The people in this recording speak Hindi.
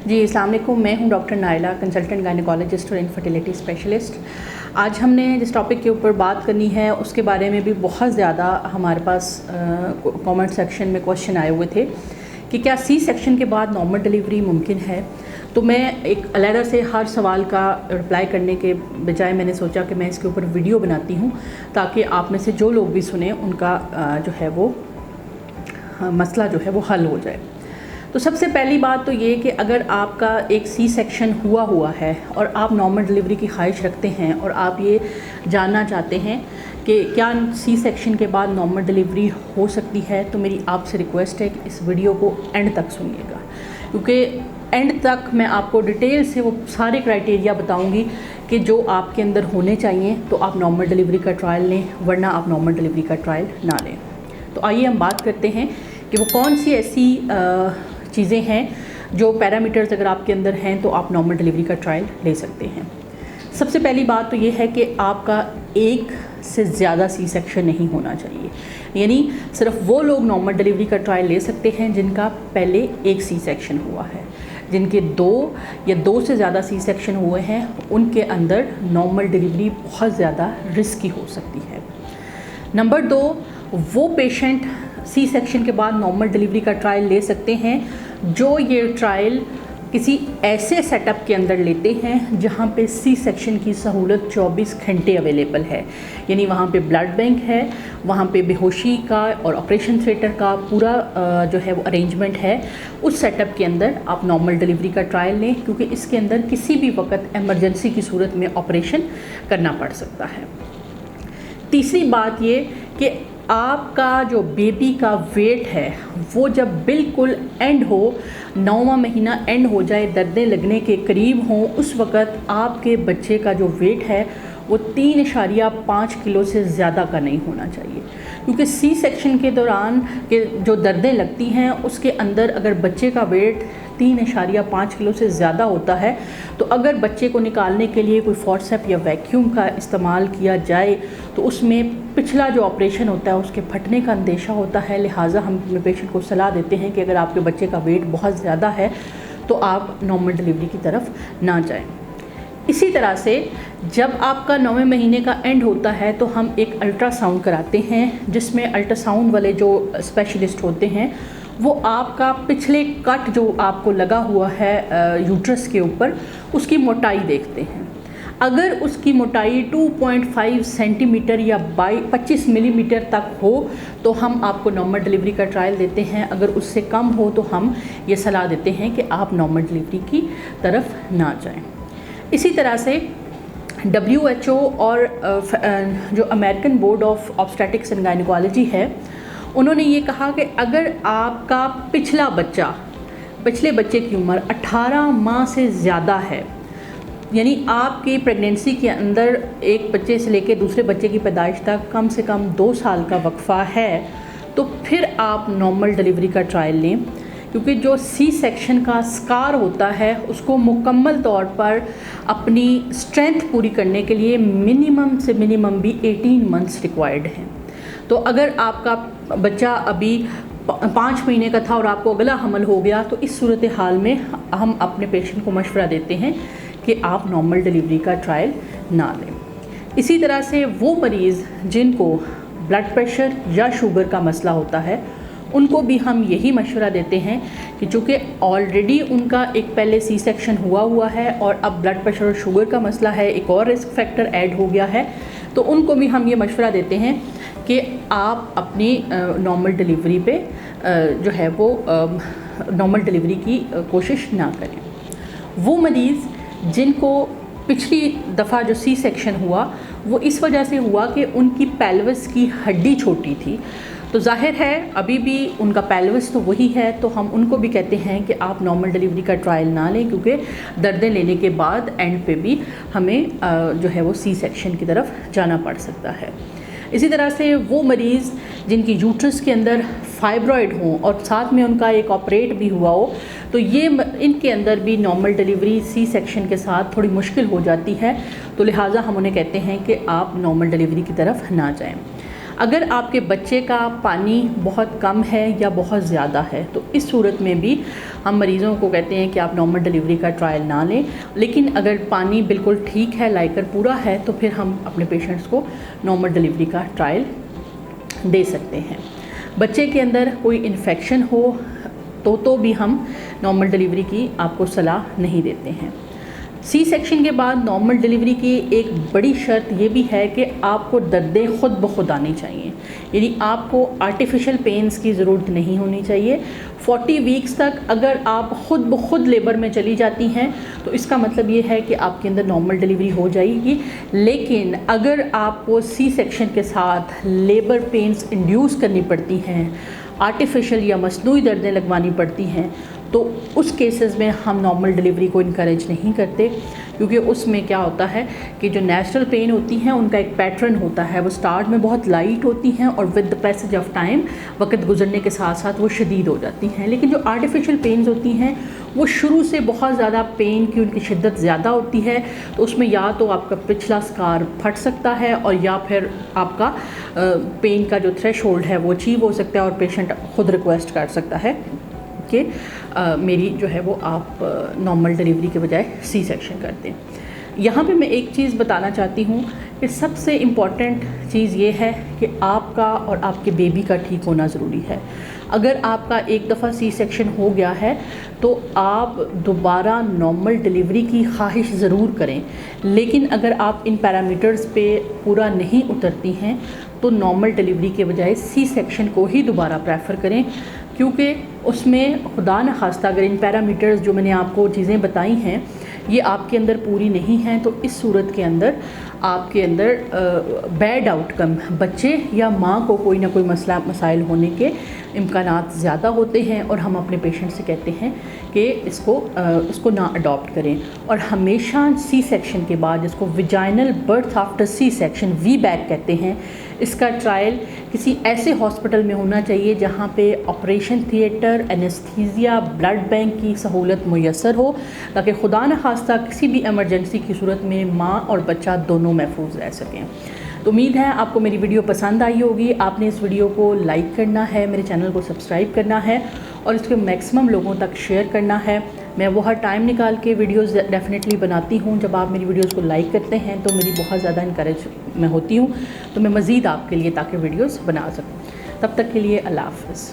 जी अस्सलाम वालेकुम, मैं हूं डॉक्टर नाइला, कंसल्टेंट गायनेकोलॉजिस्ट और इनफर्टिलिटी स्पेशलिस्ट। आज हमने जिस टॉपिक के ऊपर बात करनी है उसके बारे में भी बहुत ज़्यादा हमारे पास कमेंट सेक्शन में क्वेश्चन आए हुए थे कि क्या सी सेक्शन के बाद नॉर्मल डिलीवरी मुमकिन है। तो मैं एक अलहदा से हर सवाल का रिप्लाई करने के बजाय मैंने सोचा कि मैं इसके ऊपर वीडियो बनाती हूँ ताकि आप में से जो लोग भी सुने उनका जो है वो मसला जो है वो हल हो जाए। तो सबसे पहली बात तो ये कि अगर आपका एक सी सेक्शन हुआ है और आप नॉर्मल डिलीवरी की ख्वाहिश रखते हैं और आप ये जानना चाहते हैं कि क्या सी सेक्शन के बाद नॉर्मल डिलीवरी हो सकती है, तो मेरी आपसे रिक्वेस्ट है कि इस वीडियो को एंड तक सुनिएगा, क्योंकि एंड तक मैं आपको डिटेल से वो सारे क्राइटेरिया बताऊंगी कि जो आपके अंदर होने चाहिए तो आप नॉर्मल डिलीवरी का ट्रायल लें, वरना आप नॉर्मल डिलीवरी का ट्रायल ना लें। तो आइए हम बात करते हैं कि वो कौन सी ऐसी चीज़ें हैं जो पैरामीटर्स अगर आपके अंदर हैं तो आप नॉर्मल डिलीवरी का ट्रायल ले सकते हैं। सबसे पहली बात तो ये है कि आपका एक से ज़्यादा सी सेक्शन नहीं होना चाहिए, यानी सिर्फ वो लोग नॉर्मल डिलीवरी का ट्रायल ले सकते हैं जिनका पहले एक सी सेक्शन हुआ है। जिनके 2 या 2 से ज़्यादा सी सेक्शन हुए हैं उनके अंदर नॉर्मल डिलीवरी बहुत ज़्यादा रिस्की हो सकती है। नंबर 2, वो पेशेंट सी सेक्शन के बाद नॉर्मल डिलीवरी का ट्रायल ले सकते हैं जो ये ट्रायल किसी ऐसे सेटअप के अंदर लेते हैं जहाँ पे सी सेक्शन की सहूलत 24 घंटे अवेलेबल है, यानी वहाँ पे ब्लड बैंक है, वहाँ पे बेहोशी का और ऑपरेशन थिएटर का पूरा जो है वो अरेंजमेंट है। उस सेटअप के अंदर आप नॉर्मल डिलीवरी का ट्रायल लें, क्योंकि इसके अंदर किसी भी वक्त एमरजेंसी की सूरत में ऑपरेशन करना पड़ सकता है। तीसरी बात ये कि आपका जो बेबी का वेट है वो जब बिल्कुल एंड हो, 9वां महीना एंड हो जाए, दर्दें लगने के करीब हों, उस वक़्त आपके बच्चे का जो वेट है वो 3.5 किलो से ज़्यादा का नहीं होना चाहिए, क्योंकि सी सेक्शन के दौरान के जो दर्दें लगती हैं उसके अंदर अगर बच्चे का वेट 3.5 किलो से ज़्यादा होता है तो अगर बच्चे को निकालने के लिए कोई फोर्सेप या वैक्यूम का इस्तेमाल किया जाए तो उसमें पिछला जो ऑपरेशन होता है उसके फटने का अंदेशा होता है। लिहाजा हम अपने पेशेंट को सलाह देते हैं कि अगर आपके बच्चे का वेट बहुत ज़्यादा है तो आप नॉर्मल डिलीवरी की तरफ ना जाएं। इसी तरह से जब आपका 9वें महीने का एंड होता है तो हम एक अल्ट्रासाउंड कराते हैं, जिसमें अल्ट्रासाउंड वाले जो स्पेशलिस्ट होते हैं वो आपका पिछले कट जो आपको लगा हुआ है यूट्रस के ऊपर उसकी मोटाई देखते हैं। अगर उसकी मोटाई 2.5 सेंटीमीटर या 25 मिलीमीटर तक हो तो हम आपको नॉर्मल डिलीवरी का ट्रायल देते हैं। अगर उससे कम हो तो हम ये सलाह देते हैं कि आप नॉर्मल डिलीवरी की तरफ ना जाएं। इसी तरह से WHO और जो American board of obstetrics and gynaecology है, उन्होंने ये कहा कि अगर आपका पिछले बच्चे की उम्र 18 माह से ज़्यादा है, यानी आपकी प्रेगनेंसी के अंदर एक बच्चे से लेकर दूसरे बच्चे की पैदाइश तक कम से कम 2 साल का वक्फा है, तो फिर आप नॉर्मल डिलीवरी का ट्रायल लें, क्योंकि जो सी सेक्शन का स्कार होता है उसको मुकम्मल तौर पर अपनी स्ट्रेंथ पूरी करने के लिए मिनिमम से मिनिमम भी 18 मंथ्स रिक्वायर्ड हैं। तो अगर आपका बच्चा अभी 5 महीने का था और आपको अगला हमल हो गया तो इस सूरत हाल में हम अपने पेशेंट को मशवरा देते हैं कि आप नॉर्मल डिलीवरी का ट्रायल ना लें। इसी तरह से वो मरीज़ जिनको ब्लड प्रेशर या शुगर का मसला होता है उनको भी हम यही मशवरा देते हैं कि चूँकि ऑलरेडी उनका एक पहले सी सेक्शन हुआ है और अब ब्लड प्रेशर और शुगर का मसला है, एक और रिस्क फैक्टर ऐड हो गया है, तो उनको भी हम ये मशवरा देते हैं कि आप अपनी नॉर्मल डिलीवरी पे जो है वो नॉर्मल डिलीवरी की कोशिश ना करें। वो मरीज़ जिनको पिछली दफ़ा जो सी सेक्शन हुआ वो इस वजह से हुआ कि उनकी पेल्विस की हड्डी छोटी थी, तो जाहिर है अभी भी उनका पेल्विस तो वही है, तो हम उनको भी कहते हैं कि आप नॉर्मल डिलीवरी का ट्रायल ना लें, क्योंकि दर्दें लेने के बाद एंड पे भी हमें जो है वो सी सेक्शन की तरफ जाना पड़ सकता है। इसी तरह से वो मरीज़ जिनकी यूट्रस के अंदर फाइब्रॉइड हों और साथ में उनका एक ऑपरेट भी हुआ हो, तो ये इनके अंदर भी नॉर्मल डिलीवरी सी सेक्शन के साथ थोड़ी मुश्किल हो जाती है, तो लिहाजा हम उन्हें कहते हैं कि आप नॉर्मल डिलीवरी की तरफ ना जाएं। अगर आपके बच्चे का पानी बहुत कम है या बहुत ज़्यादा है तो इस सूरत में भी हम मरीज़ों को कहते हैं कि आप नॉर्मल डिलीवरी का ट्रायल ना लें। लेकिन अगर पानी बिल्कुल ठीक है, लाइकर पूरा है, तो फिर हम अपने पेशेंट्स को नॉर्मल डिलीवरी का ट्रायल दे सकते हैं। बच्चे के अंदर कोई इन्फेक्शन हो तो भी हम नॉर्मल डिलीवरी की आपको सलाह नहीं देते हैं। सी सेक्शन के बाद नॉर्मल डिलीवरी की एक बड़ी शर्त ये भी है कि आपको दर्दें खुद ब खुद आनी चाहिए, यानी आपको आर्टिफिशियल पेन्स की ज़रूरत नहीं होनी चाहिए। 40 वीक्स तक अगर आप खुद ब खुद लेबर में चली जाती हैं तो इसका मतलब ये है कि आपके अंदर नॉर्मल डिलीवरी हो जाएगी। लेकिन अगर आपको सी सेक्शन के साथ लेबर पेन्स इंड्यूस करनी पड़ती हैं, आर्टिफिशियल या मसनूई दर्दें लगवानी पड़ती हैं, तो उस केसेस में हम नॉर्मल डिलीवरी को इनकरेज नहीं करते, क्योंकि उसमें क्या होता है कि जो नेचुरल पेन होती हैं उनका एक पैटर्न होता है। वो स्टार्ट में बहुत लाइट होती हैं और with the passage of time, वक्त गुजरने के साथ साथ वो शदीद हो जाती हैं। लेकिन जो आर्टिफिशियल पेन्स होती हैं वो शुरू से बहुत ज़्यादा पेन की उनकी शिद्दत ज़्यादा होती है, तो उसमें या तो आपका पिछला स्कार फट सकता है और या फिर आपका पेन का जो थ्रेशोल्ड है वो अचीव हो सकता है और पेशेंट खुद रिक्वेस्ट कर सकता है कि मेरी जो है वो आप नॉर्मल डिलीवरी के बजाय सी सेक्शन कर दें। यहाँ पे मैं एक चीज़ बताना चाहती हूँ कि सबसे इम्पॉर्टेंट चीज़ ये है कि आपका और आपके बेबी का ठीक होना ज़रूरी है। अगर आपका एक दफ़ा सी सेक्शन हो गया है तो आप दोबारा नॉर्मल डिलीवरी की ख्वाहिश ज़रूर करें, लेकिन अगर आप इन पैरामीटर्स पे पूरा नहीं उतरती हैं तो नॉर्मल डिलीवरी के बजाय सी सेक्शन को ही दोबारा प्रेफर करें, क्योंकि उसमें खुदा न खास्ता अगर इन पैरामीटर्स जो मैंने आपको चीज़ें बताई हैं ये आपके अंदर पूरी नहीं हैं तो इस सूरत के अंदर आपके अंदर बैड आउटकम, बच्चे या माँ को कोई ना कोई मसाइल होने के इम्कानात ज़्यादा होते हैं और हम अपने पेशेंट से कहते हैं कि इसको ना अडॉप्ट करें। और हमेशा सी सेक्शन के बाद, जिसको vaginal birth after C section VBAC कहते हैं, इसका ट्रायल किसी ऐसे हॉस्पिटल में होना चाहिए जहाँ पे operation theatre, anaesthesia, blood bank की सहूलत मुयस्सर हो, ताकि खुदा न खास्ता किसी भी इमरजेंसी की सूरत में माँ और बच्चा दोनों महफूज रह सकें। तो उम्मीद है आपको मेरी वीडियो पसंद आई होगी। आपने इस वीडियो को लाइक करना है, मेरे चैनल को सब्सक्राइब करना है और इसको मैक्सिमम लोगों तक शेयर करना है। मैं वो हर टाइम निकाल के वीडियोस डेफिनेटली बनाती हूँ। जब आप मेरी वीडियोस को लाइक करते हैं तो मेरी बहुत ज़्यादा इनकरेज मैं होती हूँ, तो मैं मज़ीद आपके लिए ताकि वीडियोस बना सकूँ। तब तक के लिए अल्लाह हाफ़िज़।